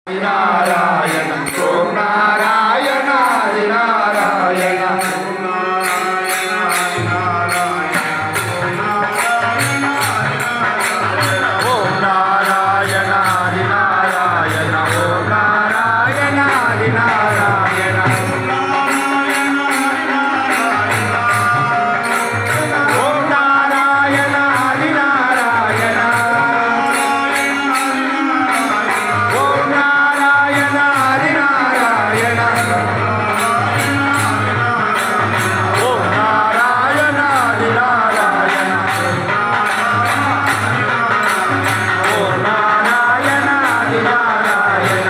नारायण ओम नारायण आदि नारायण ओम नारायण आदि नारायण ओम नारायण आदि नारायण ओम नारायण आदि नारायण ओम नारायण आदि नारायण ओम नारायण आदि नारायण ओम नारायण आदि नारायण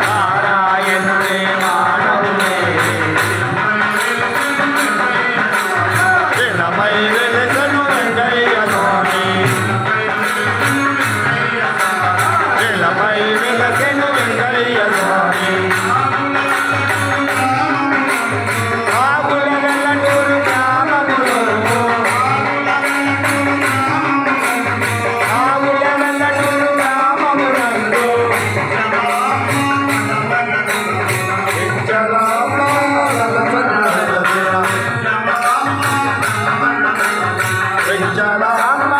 नारायण ने मानव ने दिलमय वेलकनु वेंकయ్య స్వామి दिलमय वेलकनु वेंकయ్య స్వామి ఆగులగల్లూరు గ్రామములో ఆగులగల్లూరు గ్రామమునందు వెంచరామ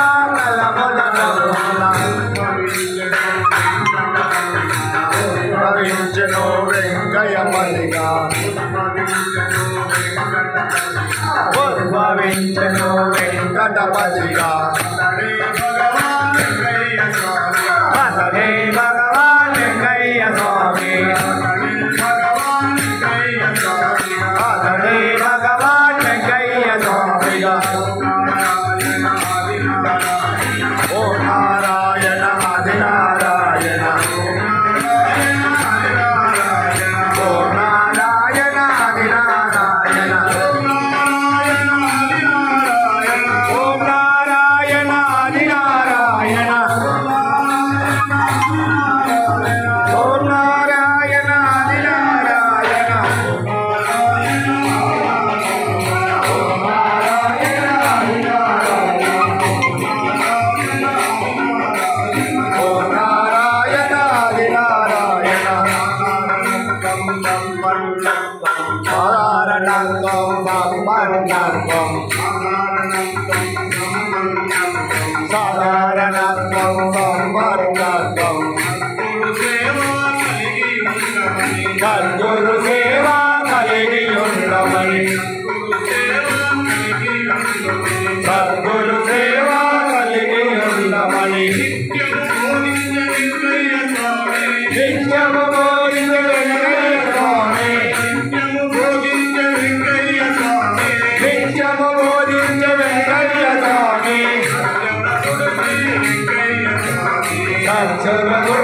భవించెను వెంకయ్యపతిగా ఉద్భవించెను వెంకటపతిగా అతడే భగవాన్ వెంకయ్య స్వామి అతడే భగవాన్ వెంకయ్య స్వామిగా ఓ నారాయణ ఆది నారాయణ ఓ నారాయణ ఆది నారాయణ ఓ నారాయణ ఆది నారాయణ ఓ నారాయణ ఆది నారాయణ ఓ నారాయణ ఆది నారాయణ ఓ నారాయణ ఆది నారాయణ సాధారణంగం సంపన్నంగం సాధారణంగం సంపన్నంగం సద్గురు సేవ కలిగి ఉండమని సద్గురు సేవ కలిగి ఉండమని నిత్యము బోధించు వెంకయ్య స్వామి నిత్యము బోధించు వెంకయ్య స్వామి సద్గురు